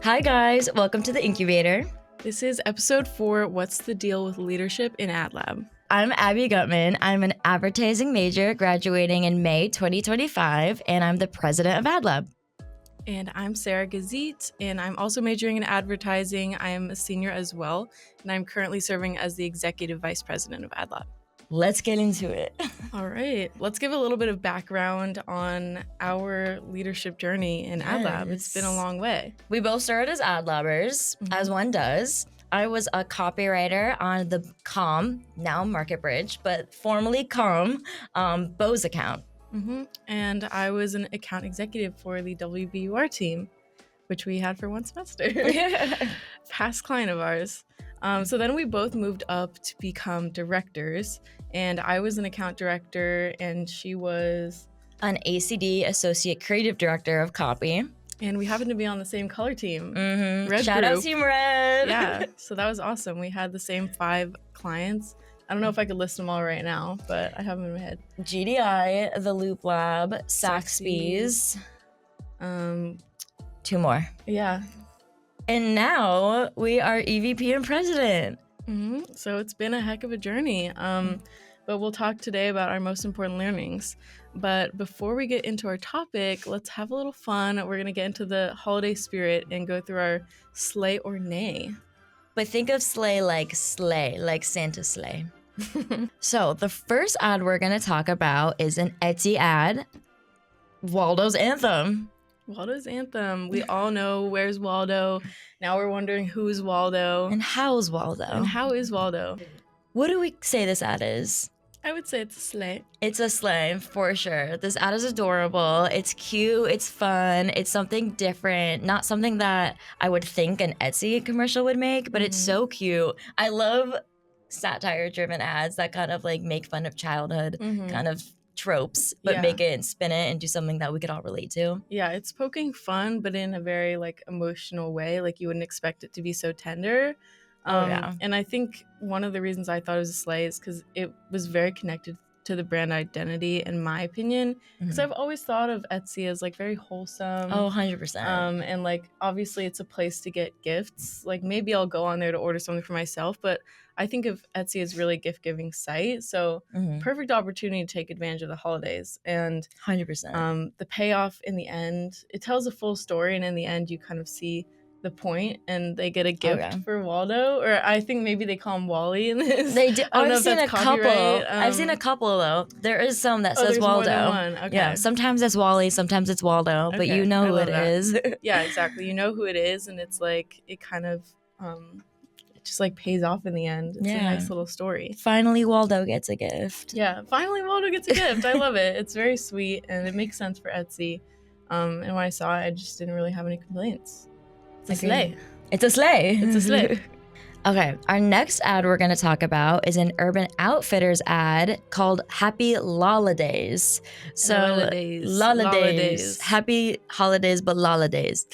Hi guys, welcome to the Incubator. This is episode 4, What's the Deal with Leadership in Adlab? I'm Abby Gutman. I'm an advertising major graduating in May 2025, and I'm the president of Adlab. And I'm Sarah Gazit, and I'm also majoring in advertising. I am a senior as well, and I'm currently serving as the executive vice president of Adlab. Let's get into it. All right, let's give a little bit of background on our leadership journey in Adlab. It's been a long way. We both started as Adlabbers, as one does. I was a copywriter on the COM, now MarketBridge, but formerly COM, Bose account. And I was an account executive for the WBUR team, which we had for one semester. Past client of ours. So then we both moved up to become directors, and I was an account director, and she was an ACD Associate Creative Director of Copy. And we happened to be on the same color team. Red Shout out Team Red. Yeah, so that was awesome. We had the same 5 clients. I don't know if I could list them all right now, but I have them in my head. GDI, The Loop Lab, Saxby's. 2 more. Yeah. And now we are EVP and president. So it's been a heck of a journey. But we'll talk today about our most important learnings. But before we get into our topic, let's have a little fun. We're going to get into the holiday spirit and go through our slay or nay. But think of slay, like Santa's sleigh. So the first ad we're going to talk about is an Etsy ad, Waldo's Anthem. Waldo's Anthem. We all know where's Waldo. Now we're wondering who's Waldo. And how's Waldo? And how is Waldo? What do we say this ad is? I would say it's a sleigh. It's a sleigh, for sure. This ad is adorable. It's cute. It's fun. It's something different. Not something that I would think an Etsy commercial would make, but it's so cute. I love satire-driven ads that kind of like make fun of childhood kind of tropes, but make it and spin it and do something that we could all relate to. Yeah, it's poking fun, but in a very like emotional way. Like you wouldn't expect it to be so tender. And I think one of the reasons I thought it was a sleigh is because it was very connected to the brand identity, in my opinion. Because I've always thought of Etsy as like very wholesome. Oh, 100%. And like obviously it's a place to get gifts. Like maybe I'll go on there to order something for myself, but I think of Etsy as really gift-giving site. So perfect opportunity to take advantage of the holidays. And 100%. The payoff in the end, it tells a full story, and in the end you kind of see the point, and they get a gift for Waldo, or I think maybe they call him Wally in this. They do. I've seen a couple. I've seen a couple though. There is some that says Waldo. More than one. Okay. Yeah, sometimes it's Wally, sometimes it's Waldo, but you know who it is. Yeah, exactly. You know who it is, and it's like it kind of it just like pays off in the end. It's a nice little story. Finally, Waldo gets a gift. Yeah, finally Waldo gets a gift. I love it. It's very sweet, and it makes sense for Etsy. And when I saw it, I just didn't really have any complaints. It's a sleigh. It's a sleigh. It's a sleigh. Okay, our next ad we're going to talk about is an Urban Outfitters ad called Happy Lollidays. So, Lollidays. Happy holidays, but Lollidays.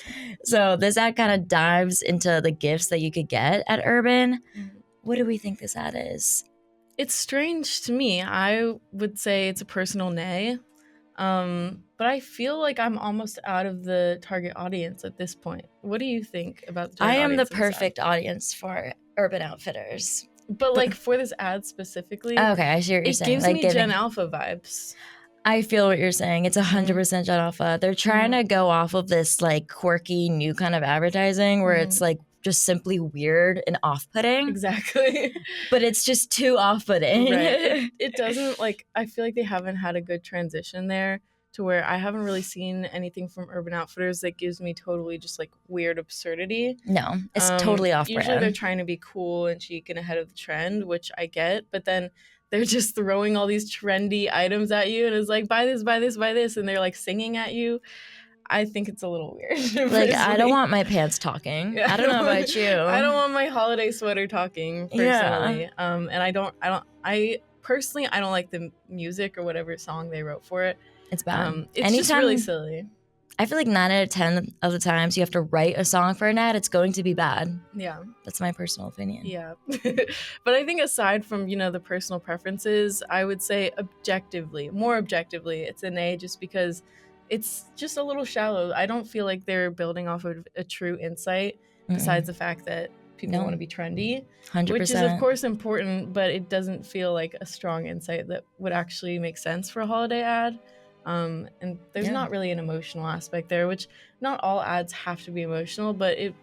So this ad kind of dives into the gifts that you could get at Urban. What do we think this ad is? It's strange to me. I would say it's a personal nay. But I feel like I'm almost out of the target audience at this point. What do you think about the target audience? I am the inside? perfect audience for Urban Outfitters. But like for this ad specifically, okay, I see what you're saying. It gives me Gen Alpha vibes. I feel what you're saying. It's 100% Gen Alpha. They're trying to go off of this like quirky new kind of advertising where it's like just simply weird and off-putting. Exactly. But it's just too off-putting. Right. It doesn't like, I feel like they haven't had a good transition there to where I haven't really seen anything from Urban Outfitters that gives me totally just like weird absurdity. No, it's totally off-brand. Usually they're trying to be cool and chic and ahead of the trend, which I get, but then they're just throwing all these trendy items at you and it's like, buy this, buy this, buy this, and they're like singing at you. I think it's a little weird. Like, I don't want my pants talking. Yeah, I don't know about you. I don't want my holiday sweater talking, personally. Yeah. And I personally don't like the music or whatever song they wrote for it. It's bad. It's just really silly. I feel like 9 out of 10 of the times you have to write a song for an ad, it's going to be bad. Yeah. That's my personal opinion. Yeah. But I think aside from, the personal preferences, I would say more objectively, it's an A just because it's just a little shallow. I don't feel like they're building off of a true insight besides the fact that people want to be trendy, 100%. which is of course important, but it doesn't feel like a strong insight that would actually make sense for a holiday ad. And there's not really an emotional aspect there, which not all ads have to be emotional, but it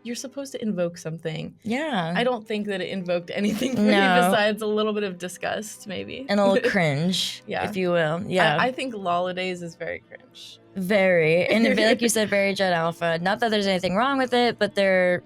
you're supposed to invoke something. Yeah. I don't think that it invoked anything for me besides a little bit of disgust, maybe. And a little cringe, if you will. Yeah. I think Lollidays is very cringe. Very. And like you said, very Gen Alpha. Not that there's anything wrong with it, but they're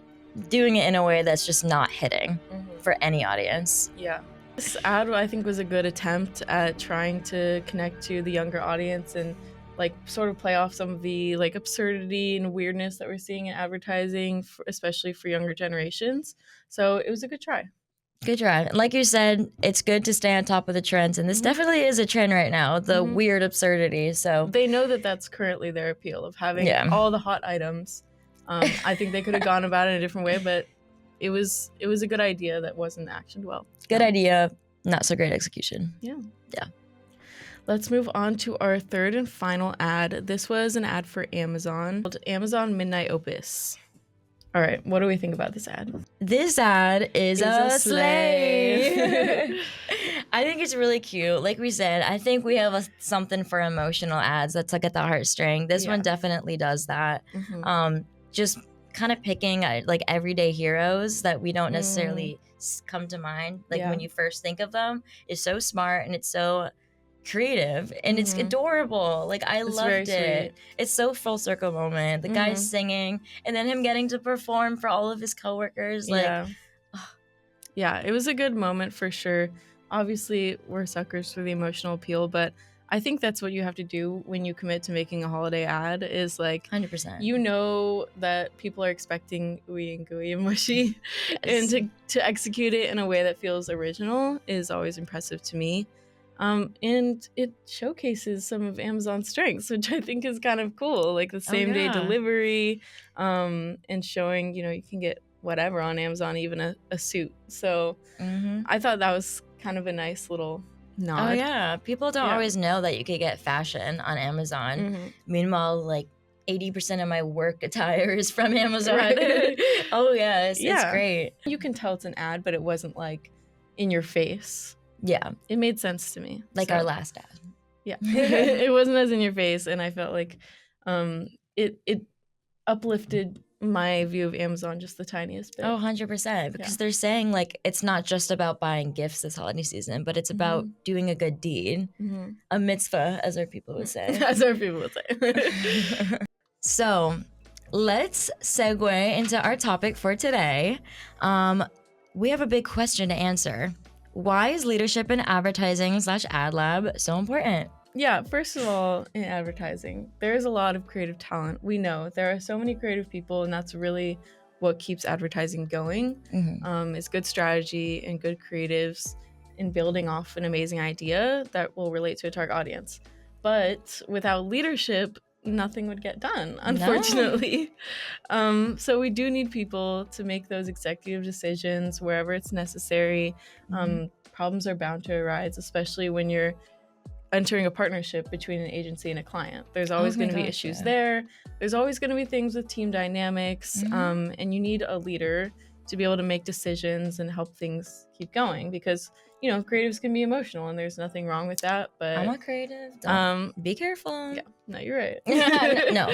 doing it in a way that's just not hitting for any audience. Yeah. This ad, I think, was a good attempt at trying to connect to the younger audience and like sort of play off some of the like absurdity and weirdness that we're seeing in advertising, especially for younger generations. So it was a good try. Good try. Like you said, it's good to stay on top of the trends, and this definitely is a trend right now, the weird absurdity. So they know that that's currently their appeal of having all the hot items. I think they could have gone about it in a different way, but it was a good idea that wasn't actioned well. Good idea, not so great execution. Yeah. Let's move on to our third and final ad. This was an ad for Amazon called Amazon Midnight Opus. All right, what do we think about this ad? This ad is a slay. I think it's really cute. Like we said, I think we have something for emotional ads that's like at the heartstring. This one definitely does that. Just kind of picking like everyday heroes that we don't necessarily come to mind. Like when you first think of them, is so smart and it's so creative and it's adorable. Like I loved it. It's so full circle moment. The guy's singing and then him getting to perform for all of his coworkers. Like yeah, it was a good moment for sure. Obviously we're suckers for the emotional appeal, but I think that's what you have to do when you commit to making a holiday ad is like 100%. You know that people are expecting ooey and gooey and mushy and to execute it in a way that feels original is always impressive to me. And it showcases some of Amazon's strengths, which I think is kind of cool, like the same day delivery, and showing, you can get whatever on Amazon, even a suit. So I thought that was kind of a nice little nod. Oh yeah, people don't always know that you could get fashion on Amazon. Meanwhile, like 80% of my work attire is from Amazon. Oh yeah, it's great. You can tell it's an ad, but it wasn't like in your face. Yeah. It made sense to me. Like our last ad. Yeah. It wasn't as in your face, and I felt like it uplifted my view of Amazon just the tiniest bit. Oh, 100%. Because they're saying like it's not just about buying gifts this holiday season, but it's about doing a good deed. A mitzvah, as our people would say. As our people would say. So let's segue into our topic for today. We have a big question to answer. Why is leadership in advertising / Adlab so important? Yeah, first of all, in advertising, there is a lot of creative talent. We know there are so many creative people, and that's really what keeps advertising going. It's good strategy and good creatives in building off an amazing idea that will relate to a target audience. But without leadership, nothing would get done, unfortunately. So we do need people to make those executive decisions wherever it's necessary. Problems are bound to arise, especially when you're entering a partnership between an agency and a client. There's always going to be issues there. There's always going to be things with team dynamics, and you need a leader to be able to make decisions and help things keep going, because creatives can be emotional and there's nothing wrong with that. But I'm a creative. Be careful. Yeah, no, you're right. No,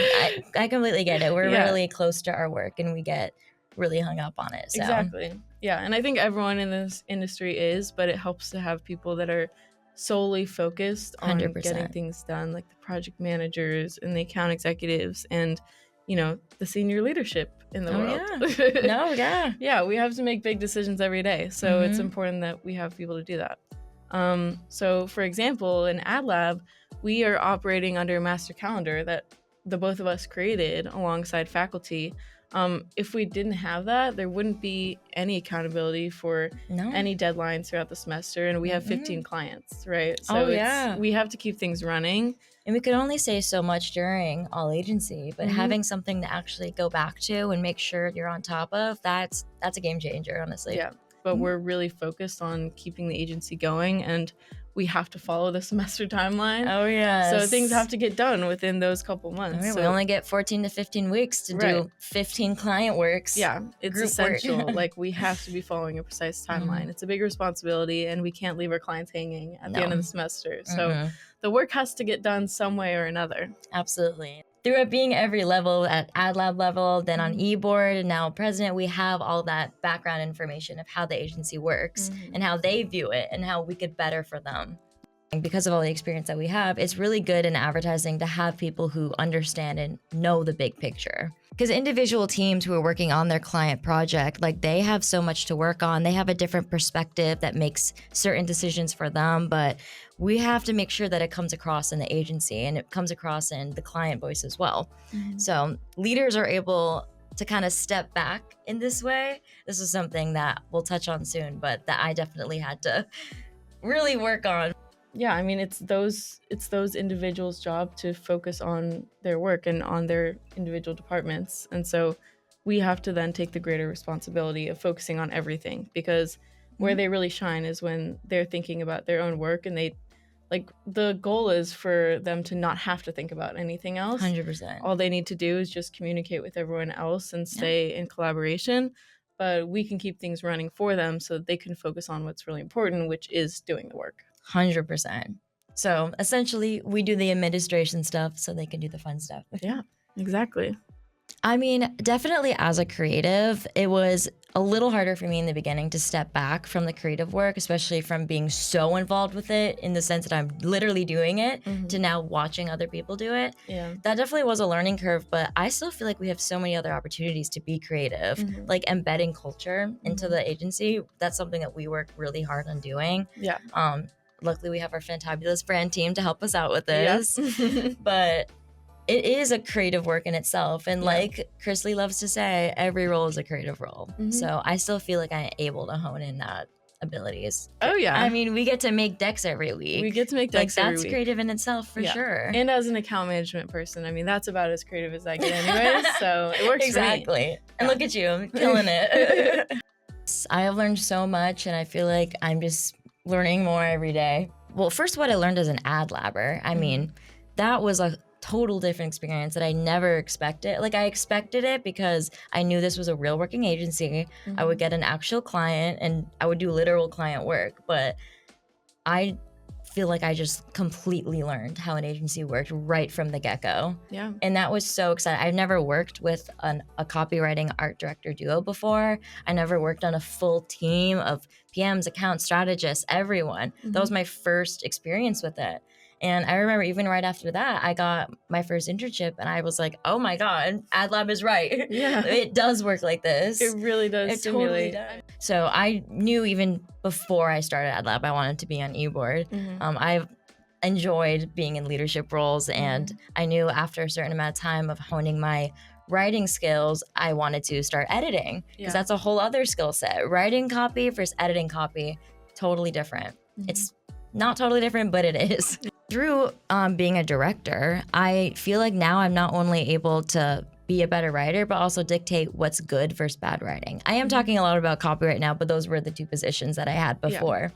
I completely get it. We're really close to our work and we get really hung up on it. So. Exactly. Yeah, and I think everyone in this industry is, but it helps to have people that are solely focused on 100%. Getting things done, like the project managers and the account executives and the senior leadership in the world. Yeah, we have to make big decisions every day, so it's important that we have people to do that. So for example, in Adlab, we are operating under a master calendar that the both of us created alongside faculty. If we didn't have that, there wouldn't be any accountability for any deadlines throughout the semester, and we have 15 clients, right? So we have to keep things running. And we could only say so much during all agency, but having something to actually go back to and make sure you're on top of, that's a game changer, honestly. Yeah, but we're really focused on keeping the agency going, and we have to follow the semester timeline. Oh, yeah. So things have to get done within those couple months. We only get 14 to 15 weeks to do 15 client works. Yeah, it's essential. Like, we have to be following a precise timeline. It's a big responsibility, and we can't leave our clients hanging at the end of the semester. So the work has to get done some way or another. Absolutely. Through it being every level, at Adlab level, then on eBoard, and now president, we have all that background information of how the agency works and how they view it and how we could better for them. And because of all the experience that we have, it's really good in advertising to have people who understand and know the big picture. Because individual teams who are working on their client project, like, they have so much to work on. They have a different perspective that makes certain decisions for them, but we have to make sure that it comes across in the agency and it comes across in the client voice as well. So leaders are able to kind of step back in this way. This is something that we'll touch on soon, but that I definitely had to really work on. Yeah, I mean, it's those individuals' job to focus on their work and on their individual departments. And so we have to then take the greater responsibility of focusing on everything, because where they really shine is when they're thinking about their own work, and they, like, the goal is for them to not have to think about anything else. 100%. All they need to do is just communicate with everyone else and stay in collaboration. But we can keep things running for them so that they can focus on what's really important, which is doing the work. 100%. So essentially, we do the administration stuff so they can do the fun stuff. Yeah, exactly. I mean, definitely as a creative, it was a little harder for me in the beginning to step back from the creative work, especially from being so involved with it in the sense that I'm literally doing it to now watching other people do it. Yeah. That definitely was a learning curve, but I still feel like we have so many other opportunities to be creative, like embedding culture into the agency. That's something that we work really hard on doing. Yeah. Luckily, we have our fantabulous brand team to help us out with this. But it is a creative work in itself. And like Chrisley loves to say, every role is a creative role. So I still feel like I'm able to hone in that abilities. Oh, yeah. I mean, we get to make decks every week. We get to make decks every week. That's creative in itself, for sure. And as an account management person, I mean, that's about as creative as I get anyway. So it works exactly. for me. And look at you, I'm killing it. I have learned so much, and I feel like I'm just learning more every day. Well, first, what I learned as an ad labber, I mean, that was a total different experience that I never expected. Like, I expected it because I knew this was a real working agency. I would get an actual client and I would do literal client work, but I feel like I just completely learned how an agency worked right from the get-go. Yeah. And that was so exciting. I've never worked with a copywriting art director duo before. I never worked on a full team of PMs, accounts, strategists, everyone. That was my first experience with it. And I remember even right after that, I got my first internship and I was like, oh my God, Adlab is right. Yeah. It does work like this. It really does. It totally does. So I knew even before I started Adlab, I wanted to be on eBoard. I've enjoyed being in leadership roles, and I knew after a certain amount of time of honing my writing skills, I wanted to start editing, because that's a whole other skill set. Writing copy versus editing copy, totally different. It's not totally different, but it is. Through being a director, I feel like now I'm not only able to be a better writer, but also dictate what's good versus bad writing. I am talking a lot about copy right now, but those were the two positions that I had before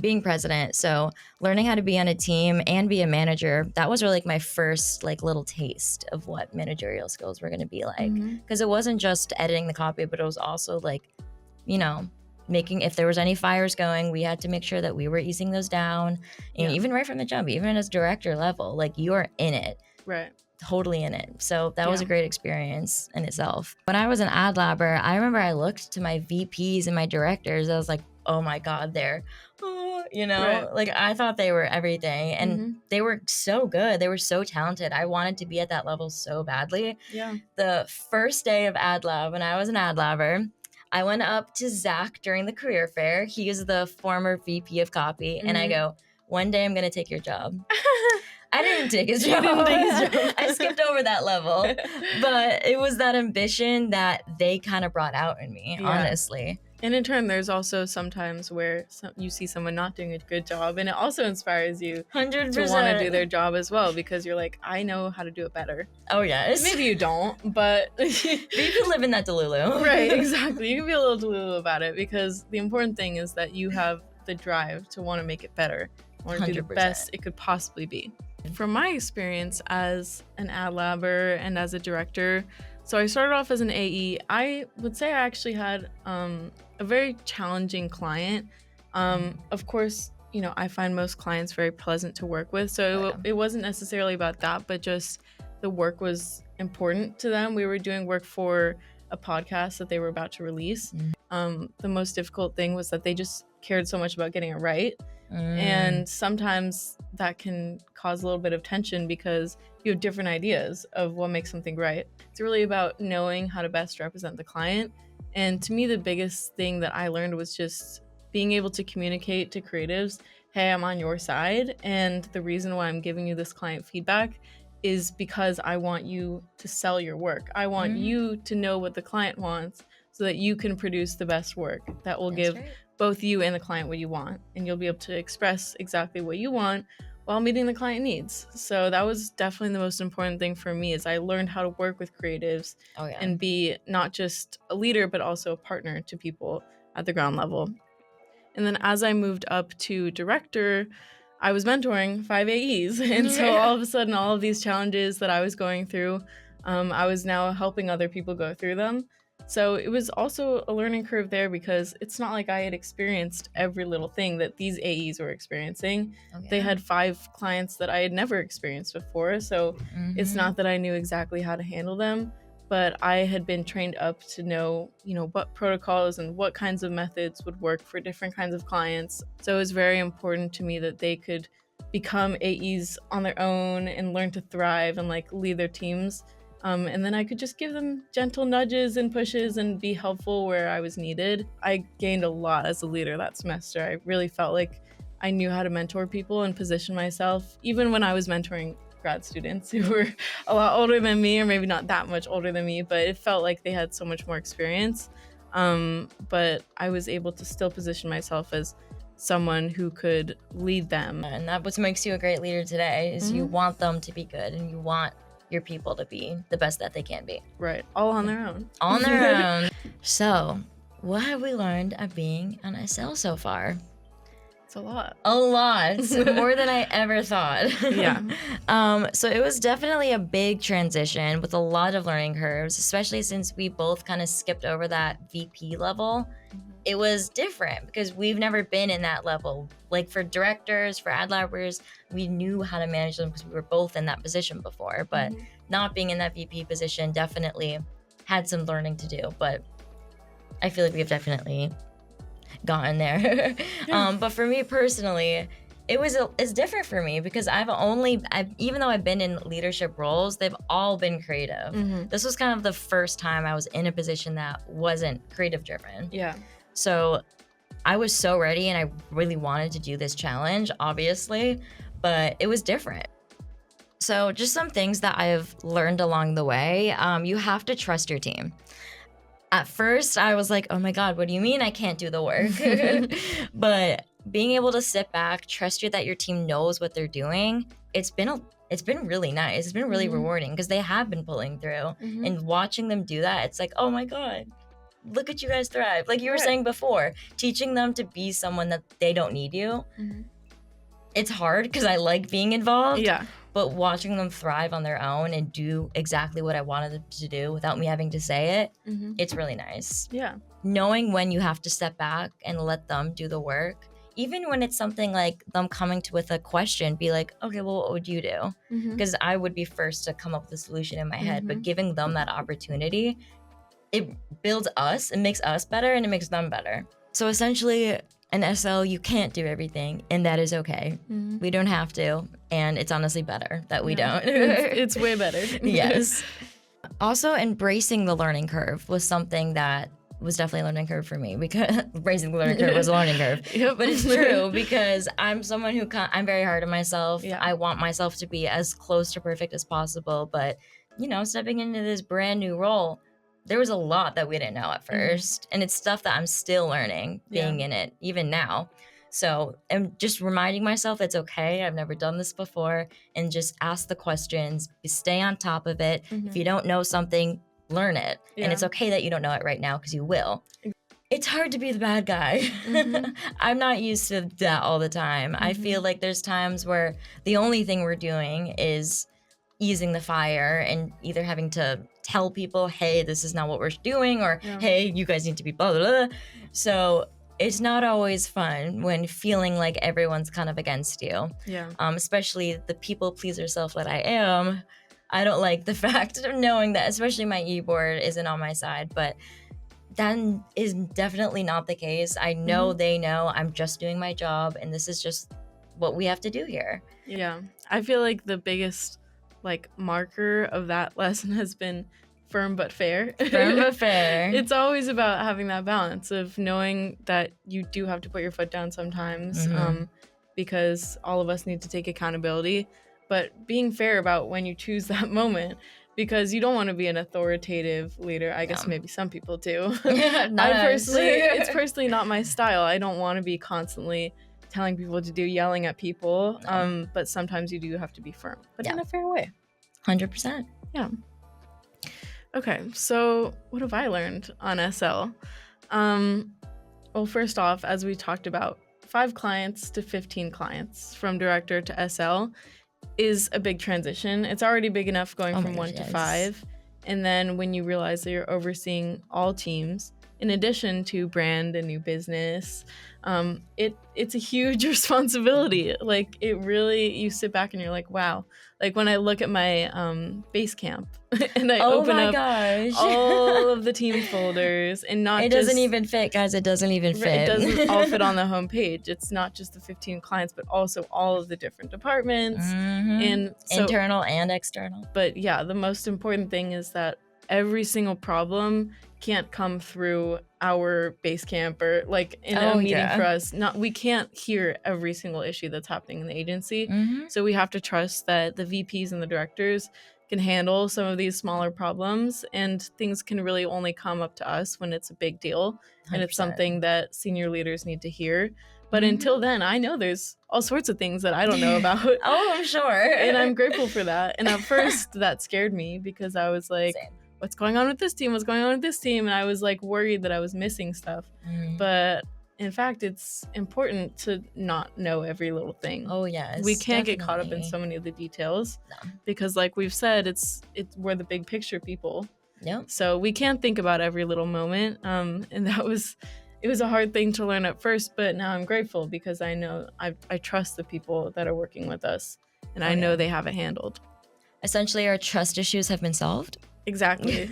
being president. So learning how to be on a team and be a manager, that was really like my first like little taste of what managerial skills were going to be like. Because it wasn't just editing the copy, but it was also like, you know, making, if there was any fires going, we had to make sure that we were easing those down. And even right from the jump, even as director level, like, you are in it. Right. Totally in it. So that was a great experience in itself. When I was an ad labber, I remember I looked to my VPs and my directors. I was like, oh my God, they're, you know, like, I thought they were everything. And they were so good. They were so talented. I wanted to be at that level so badly. Yeah. The first day of Adlab, when I was an ad labber, I went up to Zach during the career fair. He is the former VP of copy. And I go, one day I'm going to take your job. I didn't take his job. I skipped over that level. But it was that ambition that they kind of brought out in me, honestly. And in turn, there's also sometimes where you see someone not doing a good job, and it also inspires you 100%. to want to do their job as well, because you're like, I know how to do it better. Oh, yes. Maybe you don't, but you can live in that Delulu. Right, exactly. You can be a little Delulu about it, because the important thing is that you have the drive to want to make it better. I want to do the best it could possibly be. From my experience as an Adlabber and as a director, so I started off as an AE. I would say I actually had a very challenging client. Of course, you know, I find most clients very pleasant to work with, so it wasn't necessarily about that, but just the work was important to them. We were doing work for a podcast that they were about to release. The most difficult thing was that they just cared so much about getting it right. And sometimes that can cause a little bit of tension because you have different ideas of what makes something right. It's really about knowing how to best represent the client. And to me, the biggest thing that I learned was just being able to communicate to creatives, hey, I'm on your side. And the reason why I'm giving you this client feedback is because I want you to sell your work. I want you to know what the client wants so that you can produce the best work that will give both you and the client what you want. And you'll be able to express exactly what you want while meeting the client needs. So that was definitely the most important thing for me, is I learned how to work with creatives and be not just a leader, but also a partner to people at the ground level. And then as I moved up to director, I was mentoring 5 AEs. And so all of a sudden, all of these challenges that I was going through, I was now helping other people go through them. So it was also a learning curve there, because it's not like I had experienced every little thing that these AEs were experiencing. They had 5 clients that I had never experienced before. So it's not that I knew exactly how to handle them, but I had been trained up to know, you know, what protocols and what kinds of methods would work for different kinds of clients. So it was very important to me that they could become AEs on their own and learn to thrive and like lead their teams. And then I could just give them gentle nudges and pushes and be helpful where I was needed. I gained a lot as a leader that semester. I really felt like I knew how to mentor people and position myself, even when I was mentoring grad students who were a lot older than me, or maybe not that much older than me, but it felt like they had so much more experience. But I was able to still position myself as someone who could lead them. And that what makes you a great leader today, is you want them to be good and you want your people to be the best that they can be. Right. All on their own. On their own. So, what have we learned of being on SL so far? It's a lot. A lot. More than I ever thought. Yeah. So it was definitely a big transition with a lot of learning curves, especially since we both kind of skipped over that VP level. It was different because we've never been in that level. Like for directors, for Adlabbers, we knew how to manage them because we were both in that position before. But not being in that VP position definitely had some learning to do. But I feel like we've definitely gotten there. But for me personally, it's different for me because even though I've been in leadership roles, they've all been creative. This was kind of the first time I was in a position that wasn't creative driven. Yeah. So I was so ready and I really wanted to do this challenge, obviously, but it was different. So just some things that I've learned along the way. You have to trust your team. At first, I was like, oh my God, what do you mean I can't do the work? But being able to sit back, trust that your team knows what they're doing, it's been really nice. It's been really rewarding because they have been pulling through. And watching them do that, it's like, oh my God, look at you guys thrive. Like you were saying before, teaching them to be someone that they don't need you. It's hard because I like being involved. Yeah. But watching them thrive on their own and do exactly what I wanted them to do without me having to say it, it's really nice. Yeah. Knowing when you have to step back and let them do the work, even when it's something like them coming with a question, be like, okay, well, what would you do? Because I would be first to come up with a solution in my head, but giving them that opportunity, it builds us, it makes us better, and it makes them better. So essentially, an SL, you can't do everything, and that is okay. We don't have to, and it's honestly better that we don't. It's way better. Yes. Also, embracing the learning curve was something that was definitely a learning curve for me, because embracing the learning curve was a learning curve. But it's true because I'm someone who I'm very hard on myself. I want myself to be as close to perfect as possible, but stepping into this brand new role, there was a lot that we didn't know at first. And it's stuff that I'm still learning being in it, even now. So I'm just reminding myself it's okay. I've never done this before. And just ask the questions, stay on top of it. If you don't know something, learn it. And it's okay that you don't know it right now because you will. It's hard to be the bad guy. Mm-hmm. I'm not used to that all the time. Mm-hmm. I feel like there's times where the only thing we're doing is easing the fire and either having to tell people, hey, this is not what we're doing, or hey, you guys need to be blah, blah, blah. So it's not always fun when feeling like everyone's kind of against you. Yeah. Especially the people pleaser self that I am. I don't like the fact of knowing that, especially my e-board isn't on my side, but that is definitely not the case. I know they know I'm just doing my job, and this is just what we have to do here. Yeah. I feel like the biggest marker of that lesson has been firm but fair. Firm but fair. It's always about having that balance of knowing that you do have to put your foot down sometimes, because all of us need to take accountability, but being fair about when you choose that moment, because you don't want to be an authoritative leader. I guess maybe some people do. It's personally not my style. I don't want to be constantly telling people what to do, yelling at people. But sometimes you do have to be firm, but in a fair way. 100%. Yeah. Okay, so what have I learned on SL? Well, first off, as we talked about, 5 clients to 15 clients from director to SL is a big transition. It's already big enough going from 1 to 5. And then when you realize that you're overseeing all teams, in addition to brand and new business, it's a huge responsibility. Like, it really, you sit back and you're like, wow. Like, when I look at my base camp and I open up all of the team folders, and not it just, doesn't even fit, guys. It doesn't even fit. It doesn't all fit on the homepage. It's not just the 15 clients, but also all of the different departments, and so, internal and external. But yeah, the most important thing is that every single problem can't come through our base camp or in a meeting for us. We can't hear every single issue that's happening in the agency. So we have to trust that the VPs and the directors can handle some of these smaller problems, and things can really only come up to us when it's a big deal 100%. And it's something that senior leaders need to hear. But until then, I know there's all sorts of things that I don't know about. I'm sure. And I'm grateful for that. And at first that scared me, because I was like, same. What's going on with this team? What's going on with this team? And I was worried that I was missing stuff. But in fact, it's important to not know every little thing. Oh, yes. We can't get caught up in so many of the details. No. Because like we've said, we're the big picture people. Yep. So we can't think about every little moment. And it was a hard thing to learn at first, but now I'm grateful because I know I trust the people that are working with us, and I know they have it handled. Essentially, our trust issues have been solved. Exactly.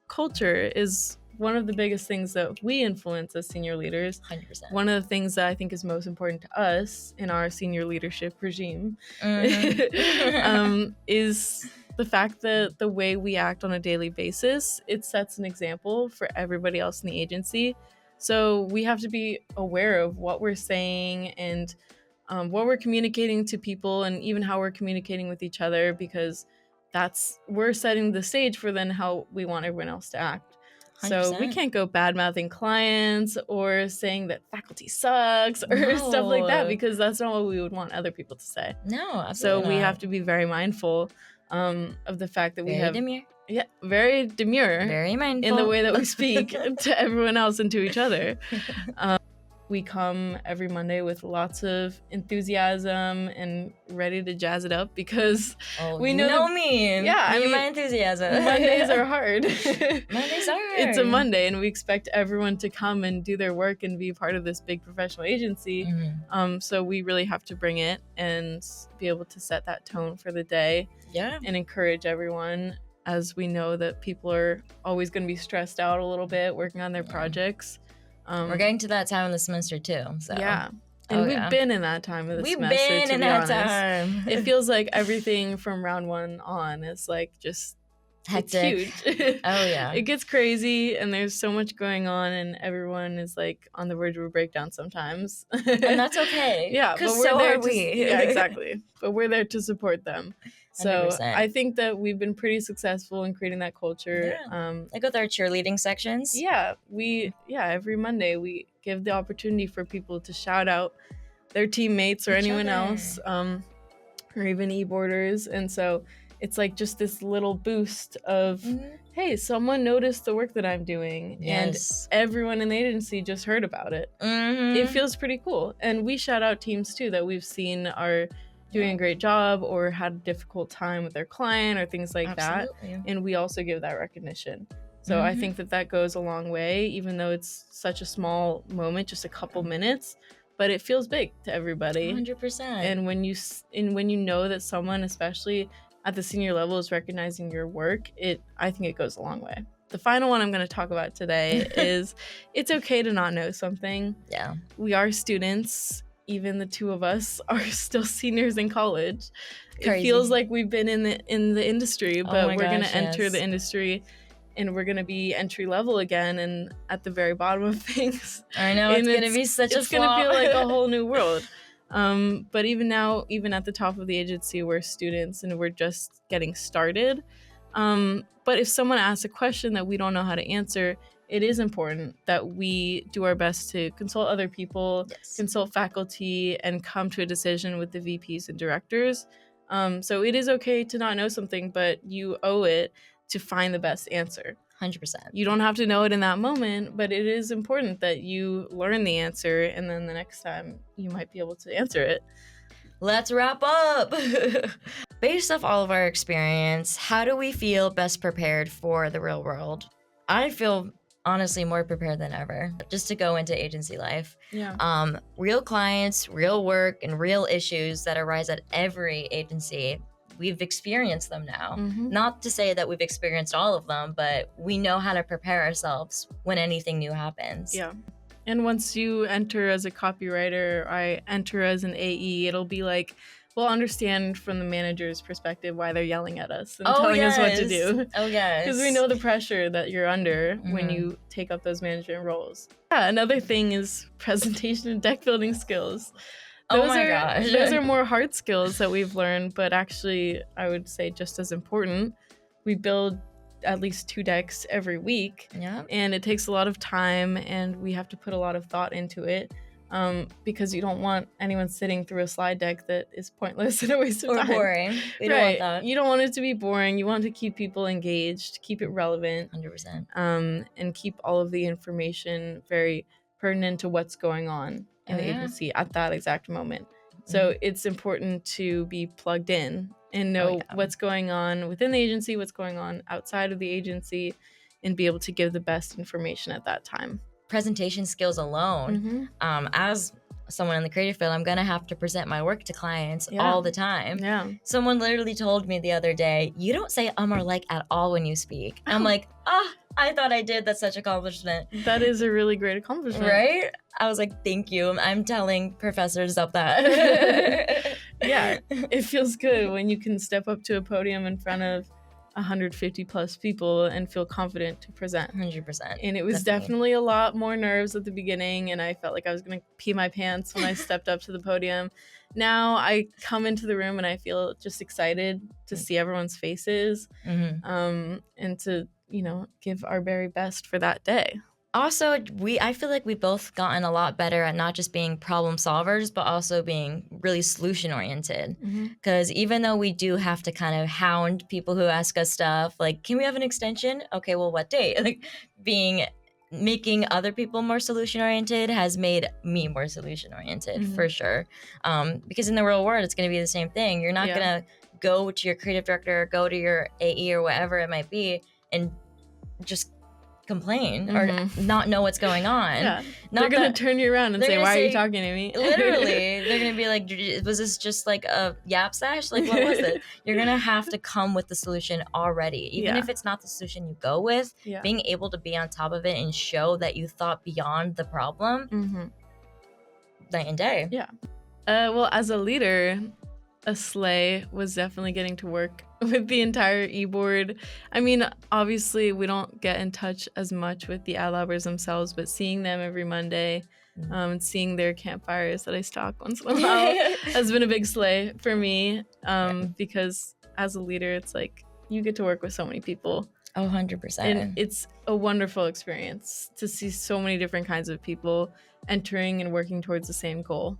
Culture is one of the biggest things that we influence as senior leaders. 100%. One of the things that I think is most important to us in our senior leadership regime is the fact that the way we act on a daily basis, it sets an example for everybody else in the agency. So we have to be aware of what we're saying and what we're communicating to people, and even how we're communicating with each other, because we're setting the stage for then how we want everyone else to act. 100%. So we can't go bad-mouthing clients or saying that faculty sucks or stuff like that, because that's not what we would want other people to say. No, absolutely So we have to be very mindful of the fact that we have... demure. Yeah, very demure. Very mindful. In the way that we speak to everyone else and to each other. We come every Monday with lots of enthusiasm and ready to jazz it up, because we know me. Yeah, I mean, my enthusiasm. Mondays are hard. Mondays are hard. It's a Monday, and we expect everyone to come and do their work and be part of this big professional agency. So we really have to bring it and be able to set that tone for the day. Yeah. And encourage everyone, as we know that people are always going to be stressed out a little bit working on their projects. We're getting to that time of the semester too. So yeah. And we've been in that time of the semester. We've been in that time. It feels like everything from round 1 on is just hectic. It's huge. Oh yeah. It gets crazy, and there's so much going on, and everyone is on the verge of a breakdown sometimes. And that's okay. Yeah, because so are we. Yeah, exactly. But we're there to support them. So 100%. I think that we've been pretty successful in creating that culture. Yeah. With our cheerleading sections. Yeah, every Monday we give the opportunity for people to shout out their teammates or anyone else, or even e-boarders. And so it's like just this little boost of, hey, someone noticed the work that I'm doing, and everyone in the agency just heard about it. It feels pretty cool. And we shout out teams too that we've seen are doing a great job or had a difficult time with their client or things like that. And we also give that recognition. So I think that goes a long way, even though it's such a small moment, just a couple minutes, but it feels big to everybody. 100%. And when you know that someone, especially at the senior level, is recognizing your work, I think it goes a long way. The final one I'm going to talk about today is it's okay to not know something. Yeah. We are students. Even the two of us are still seniors in college. Crazy. It feels like we've been in the industry, but we're going to enter the industry and we're going to be entry level again and at the very bottom of things. I know, it's going to be such a It's going to feel like a whole new world. But even now, even at the top of the agency, we're students and we're just getting started. But if someone asks a question that we don't know how to answer, it is important that we do our best to consult other people, consult faculty, and come to a decision with the VPs and directors. So it is okay to not know something, but you owe it to find the best answer. 100%. You don't have to know it in that moment, but it is important that you learn the answer, and then the next time you might be able to answer it. Let's wrap up. Based off all of our experience, how do we feel best prepared for the real world? I feel honestly more prepared than ever just to go into agency life. Yeah. Real clients, real work, and real issues that arise at every agency. We've experienced them now. Not to say that we've experienced all of them, but we know how to prepare ourselves when anything new happens. Yeah. And once you enter as a copywriter, I enter as an AE, it'll be like, we'll understand from the manager's perspective why they're yelling at us and telling us what to do. Oh, yes. Because we know the pressure that you're under when you take up those management roles. Yeah, another thing is presentation and deck building skills. Those are more hard skills that we've learned, but actually, I would say just as important. We build at least 2 decks every week, and it takes a lot of time, and we have to put a lot of thought into it, because you don't want anyone sitting through a slide deck that is pointless and a waste of time. Or boring. We don't want that. You don't want it to be boring. You want to keep people engaged, keep it relevant, 100%, and keep all of the information very pertinent to what's going on in the agency at that exact moment. So it's important to be plugged in and know what's going on within the agency, what's going on outside of the agency, and be able to give the best information at that time. Presentation skills alone. As someone in the creative field, I'm gonna have to present my work to clients all the time. Someone literally told me the other day, you don't say or like at all when you speak. I'm like, I thought I did. That's such accomplishment. That is a really great accomplishment. Right? I was like, thank you. I'm telling professors of that. Yeah, it feels good when you can step up to a podium in front of 150 plus people and feel confident to present. 100%. And it was definitely a lot more nerves at the beginning, and I felt like I was going to pee my pants when I stepped up to the podium. Now I come into the room and I feel just excited to see everyone's faces, and to, give our very best for that day. Also, I feel like we've both gotten a lot better at not just being problem solvers, but also being really solution oriented. Because even though we do have to kind of hound people who ask us stuff, like, can we have an extension? Okay, well, what date? Like, making other people more solution oriented has made me more solution oriented for sure. Because in the real world, it's going to be the same thing. You're not going to go to your creative director or go to your AE or whatever it might be and just complain or not know what's going on. They're gonna turn you around and say, why are you talking to me? Literally, they're gonna be like, was this just like a yap sesh? Like, what was it? You're gonna have to come with the solution already, even if it's not the solution you go with. Being able to be on top of it and show that you thought beyond the problem, night and day. Well, as a leader, a sleigh was definitely getting to work with the entire e-board. I mean, obviously we don't get in touch as much with the Adlabbers themselves, but seeing them every Monday, and seeing their campfires that I stalk once in a while has been a big sleigh for me, because as a leader, it's like you get to work with so many people. 100%. And it's a wonderful experience to see so many different kinds of people entering and working towards the same goal.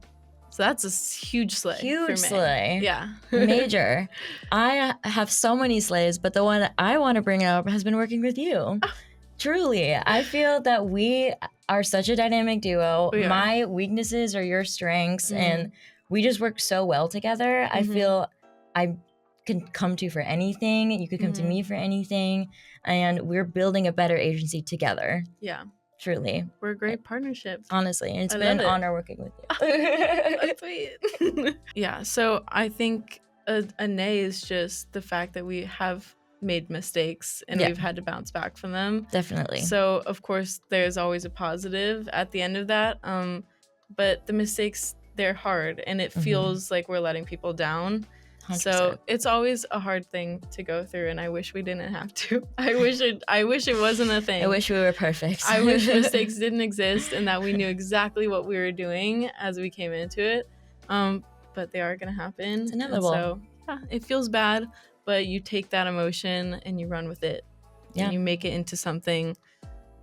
So that's a huge slay. Huge for me. slay. Yeah. Major. I have so many slays, but the one I want to bring up has been working with you. Truly. I feel that we are such a dynamic duo. My weaknesses are your strengths, and we just work so well together. I feel I can come to you for anything. You could come to me for anything, and we're building a better agency together. Yeah. Truly. We're a great partnership. Honestly. It's been an honor working with you. That's sweet. Yeah, so I think a nay is just the fact that we have made mistakes and we've had to bounce back from them. Definitely. So, of course, there's always a positive at the end of that. But the mistakes, they're hard, and it feels like we're letting people down. 100%. So it's always a hard thing to go through, and I wish we didn't have to. I wish it wasn't a thing. I wish we were perfect. I wish mistakes didn't exist and that we knew exactly what we were doing as we came into it. But they are gonna happen. It's inevitable. So yeah, it feels bad, but you take that emotion and you run with it. Yeah. And you make it into something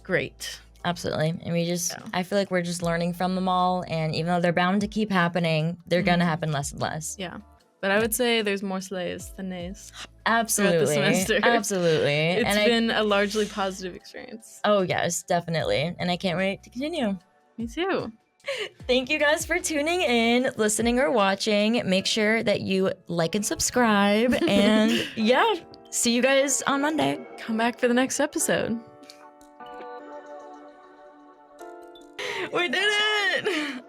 great. Absolutely. And I feel like we're just learning from them all, and even though they're bound to keep happening, they're gonna happen less and less. Yeah. But I would say there's more slays than nays. Absolutely. Throughout the semester. Absolutely. It's been a largely positive experience. Oh, yes, definitely. And I can't wait to continue. Me too. Thank you guys for tuning in, listening, or watching. Make sure that you like and subscribe. And yeah, see you guys on Monday. Come back for the next episode. We did it!